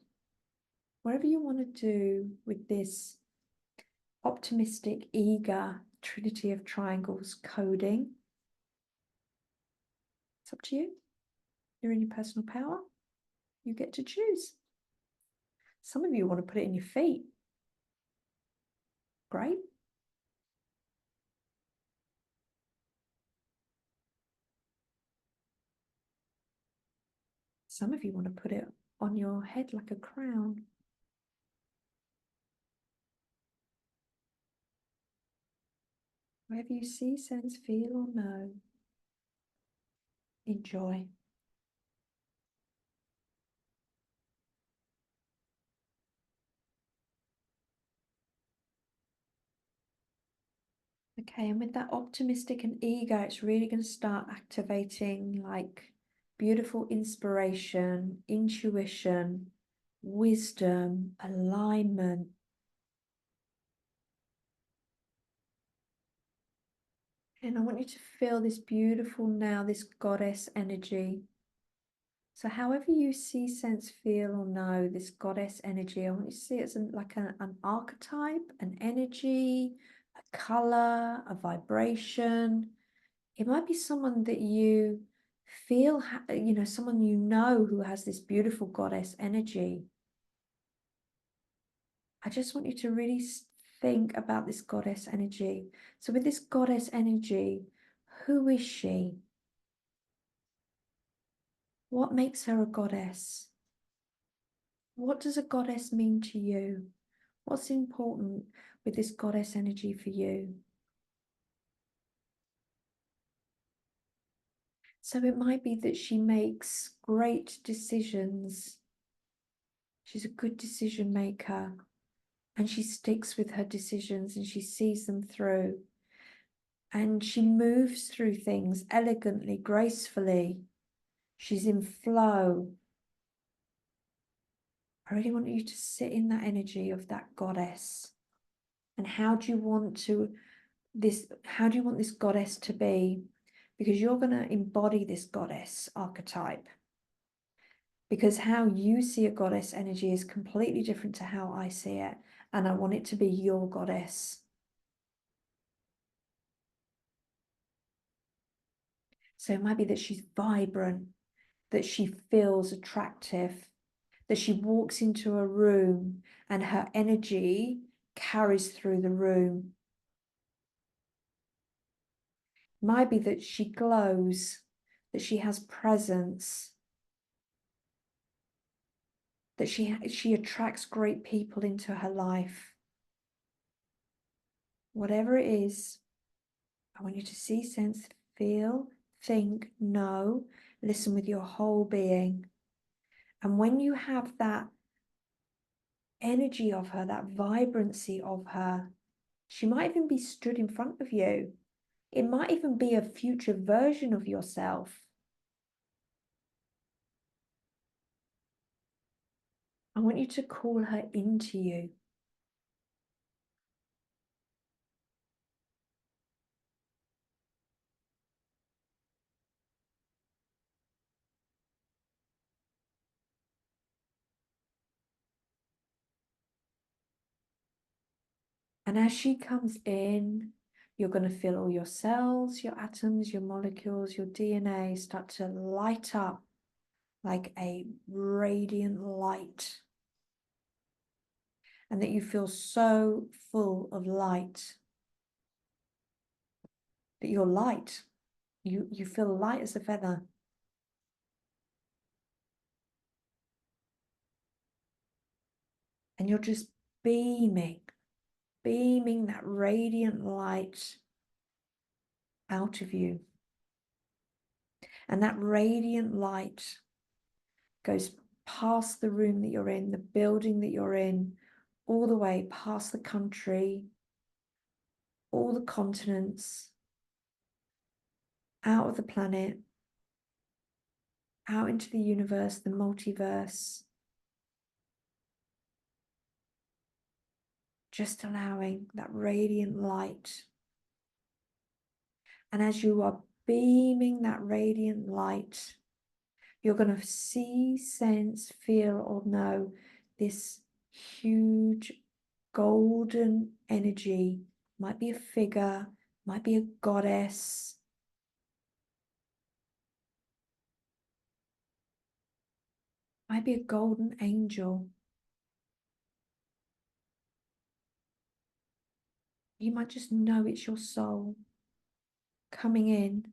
Whatever you want to do with this optimistic, eager trinity of triangles coding, it's up to you. You're in your personal power. You get to choose. Some of you want to put it in your feet. Great. Some of you want to put it on your head like a crown. Wherever you see, sense, feel, or know, enjoy. Okay, and with that optimistic and eager, it's really going to start activating like beautiful inspiration, intuition, wisdom, alignment. And I want you to feel this beautiful now, this goddess energy. So however you see, sense, feel, or know this goddess energy, I want you to see it as like an archetype, an energy, a color, a vibration. It might be someone that you feel, someone you know who has this beautiful goddess energy. I just want you to really think about this goddess energy. So with this goddess energy, who is she? What makes her a goddess? What does a goddess mean to you? What's important with this goddess energy for you? So it might be that she makes great decisions. She's a good decision maker and she sticks with her decisions and she sees them through. And she moves through things elegantly, gracefully. She's in flow. I really want you to sit in that energy of that goddess. And how do you want this goddess to be? Because you're going to embody this goddess archetype. Because how you see a goddess energy is completely different to how I see it. And I want it to be your goddess. So it might be that she's vibrant, that she feels attractive, that she walks into a room and her energy carries through the room. It might be that she glows, that she has presence, that she attracts great people into her life. Whatever it is, I want you to see, sense, feel, think, know, listen with your whole being. And when you have that energy of her, that vibrancy of her, she might even be stood in front of you. It might even be a future version of yourself. I want you to call her into you. And as she comes in, you're going to feel all your cells, your atoms, your molecules, your DNA start to light up like a radiant light. And that you feel so full of light. That you're light. You feel light as a feather. And you're just beaming that radiant light out of you. And that radiant light goes past the room that you're in, the building that you're in, all the way past the country, all the continents, out of the planet, out into the universe, the multiverse. Just allowing that radiant light. And as you are beaming that radiant light, you're going to see, sense, feel, or know this huge golden energy. Might be a figure, might be a goddess. Might be a golden angel. You might just know it's your soul coming in.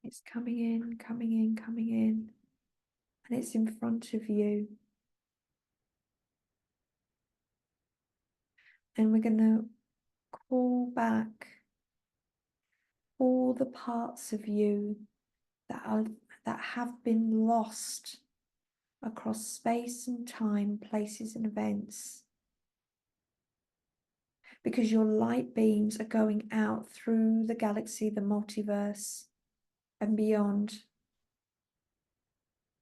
It's coming in, coming in, coming in. And it's in front of you. And we're going to call back all the parts of you that have been lost across space and time, places and events. Because your light beams are going out through the galaxy, the multiverse, and beyond.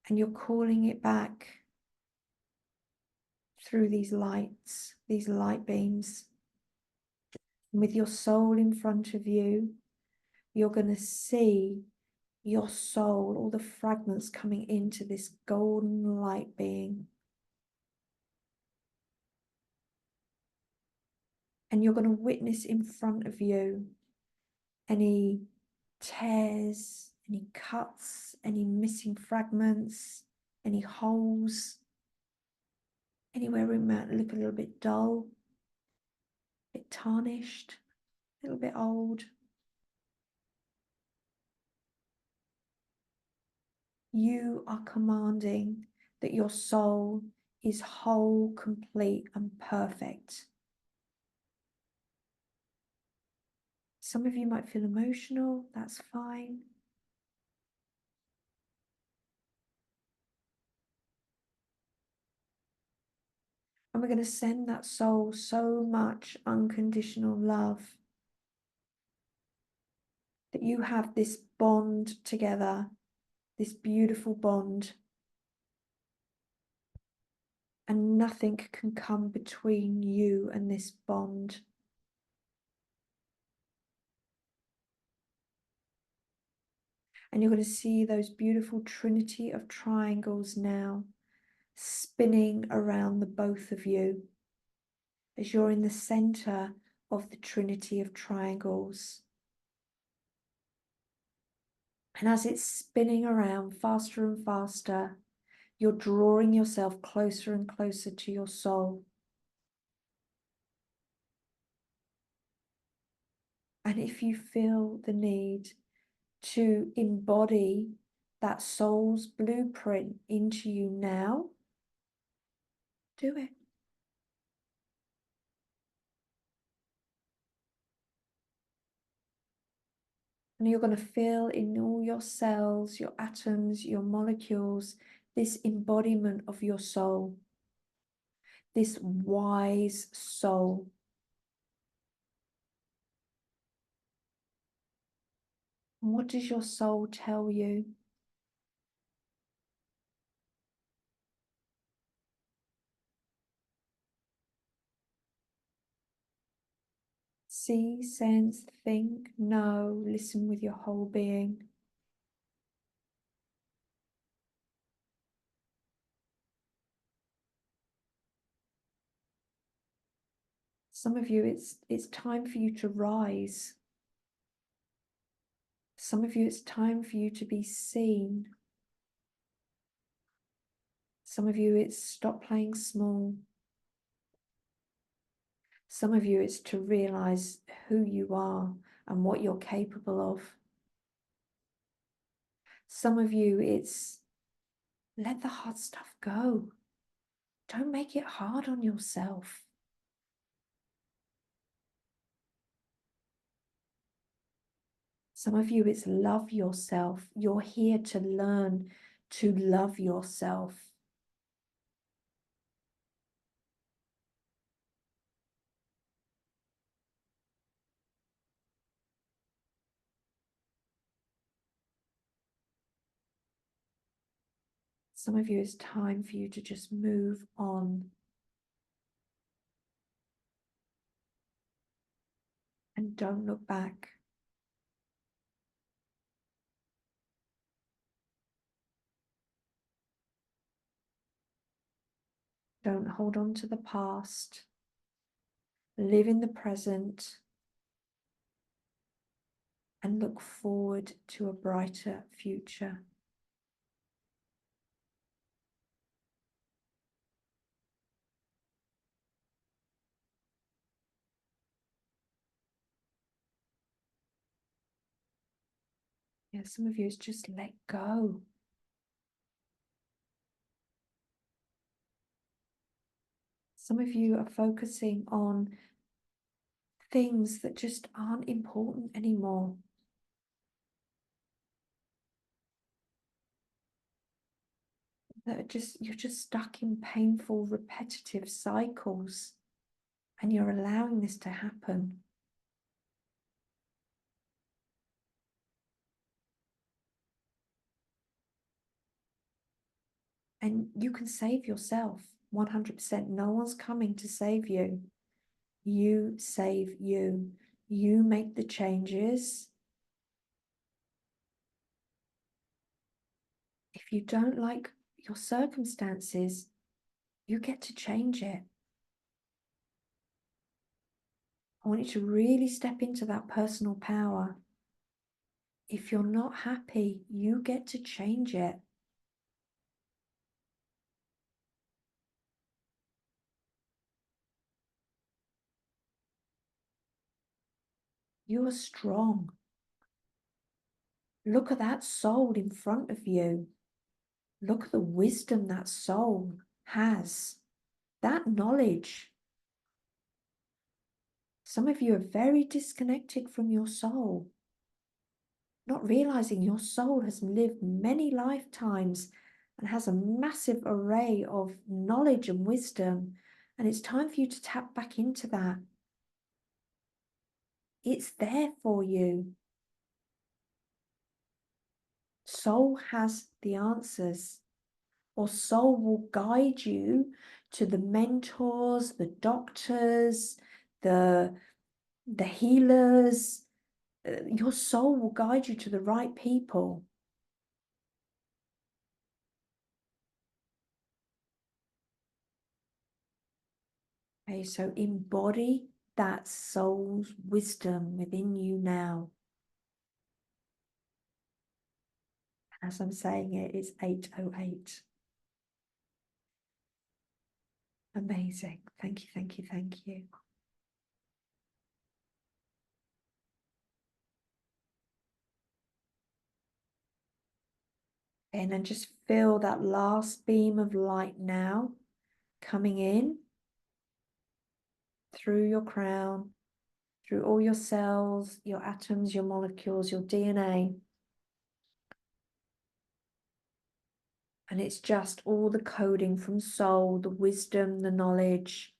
And you're calling it back. through these lights, these light beams. And with your soul in front of you, you're going to see your soul, all the fragments coming into this golden light being. And you're going to witness in front of you any tears, any cuts, any missing fragments, any holes, anywhere where it might look a little bit dull, a bit tarnished, a little bit old. You are commanding that your soul is whole, complete, and perfect. Some of you might feel emotional, that's fine. And we're going to send that soul so much unconditional love that you have this bond together, this beautiful bond, and nothing can come between you and this bond. And you're going to see those beautiful trinity of triangles now spinning around the both of you as you're in the center of the trinity of triangles. And as it's spinning around faster and faster, you're drawing yourself closer and closer to your soul. And if you feel the need to embody that soul's blueprint into you now, do it. And you're going to feel in all your cells, your atoms, your molecules, this embodiment of your soul, this wise soul. And what does your soul tell you? See, sense, think, know, listen with your whole being. Some of you, it's time for you to rise. Some of you, it's time for you to be seen. Some of you, it's stop playing small. Some of you, it's to realize who you are and what you're capable of. Some of you, it's let the hard stuff go. Don't make it hard on yourself. Some of you, it's love yourself. You're here to learn to love yourself. Some of you, it's time for you to just move on. And don't look back. Don't hold on to the past. Live in the present and look forward to a brighter future. Yeah, some of you, it's just let go. Some of you are focusing on things that just aren't important anymore. That are just, you're just stuck in painful, repetitive cycles, and you're allowing this to happen. And you can save yourself. 100%. No one's coming to save you. You save you. You make the changes. If you don't like your circumstances, you get to change it. I want you to really step into that personal power. If you're not happy, you get to change it. You are strong. Look at that soul in front of you. Look at the wisdom that soul has. That knowledge. Some of you are very disconnected from your soul, not realizing your soul has lived many lifetimes and has a massive array of knowledge and wisdom. And it's time for you to tap back into that. It's there for you. Soul has the answers, or soul will guide you to the mentors, the doctors, the healers. Your soul will guide you to the right people. Okay, so embody that soul's wisdom within you now. As I'm saying it, it's 8:08. Amazing. Thank you, thank you, thank you. And then just feel that last beam of light now coming in through your crown, through all your cells, your atoms, your molecules, your DNA. And it's just all the coding from soul, the wisdom, the knowledge.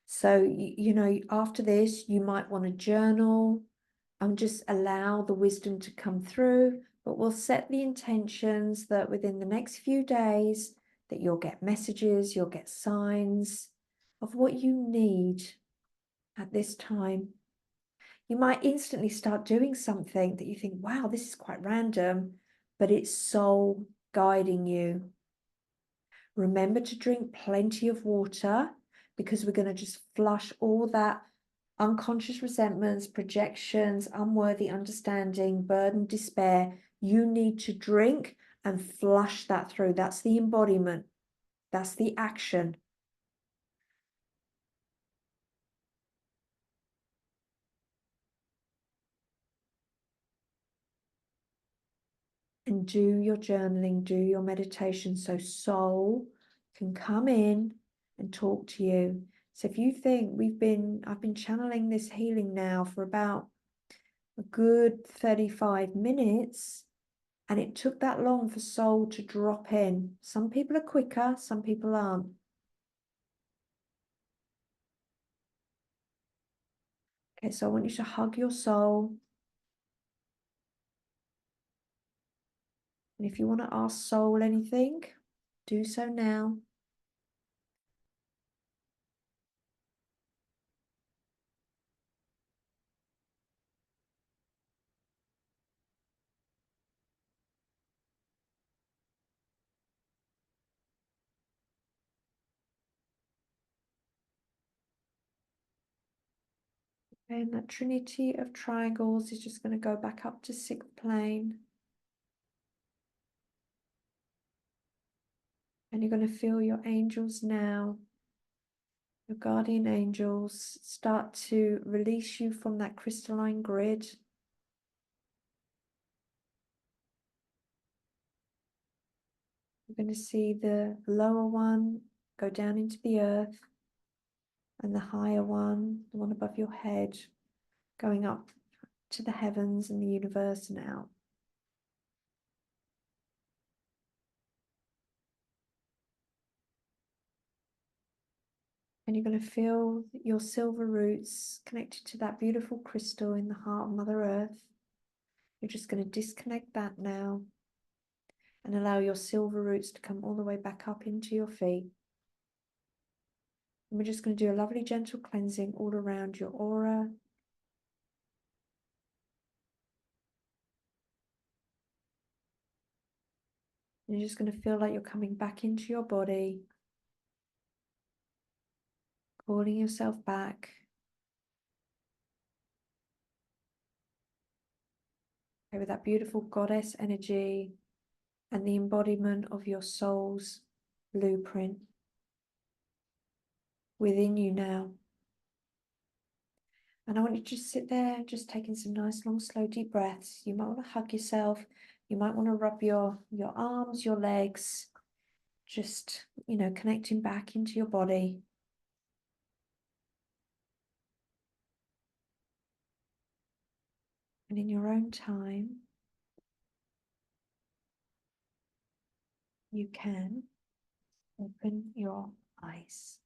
So, you know, after this, you might want to journal and just allow the wisdom to come through, but we'll set the intentions that within the next few days that you'll get messages, you'll get signs of what you need at this time. You might instantly start doing something that you think, wow, this is quite random, but it's soul guiding you. Remember to drink plenty of water because we're going to just flush all that unconscious resentments, projections, unworthy understanding, burden, despair. You need to drink and flush that through. That's the embodiment. That's the action. And do your journaling, do your meditation so soul can come in and talk to you. So if you think I've been channeling this healing now for about a good 35 minutes, and it took that long for soul to drop in. Some people are quicker, some people aren't. Okay, so I want you to hug your soul. And if you want to ask soul anything, do so now. And that trinity of triangles is just going to go back up to 6th plane. And you're going to feel your angels now, your guardian angels, start to release you from that crystalline grid. You're going to see the lower one go down into the earth, and the higher one, the one above your head, going up to the heavens and the universe and out. And you're going to feel your silver roots connected to that beautiful crystal in the heart of Mother Earth. You're just going to disconnect that now and allow your silver roots to come all the way back up into your feet. And we're just going to do a lovely gentle cleansing all around your aura. You're just going to feel like you're coming back into your body, calling yourself back. Okay, with that beautiful goddess energy and the embodiment of your soul's blueprint within you now. And I want you to just sit there, just taking some nice, long, slow, deep breaths. You might want to hug yourself. You might want to rub your arms, your legs, just, connecting back into your body. And in your own time, you can open your eyes.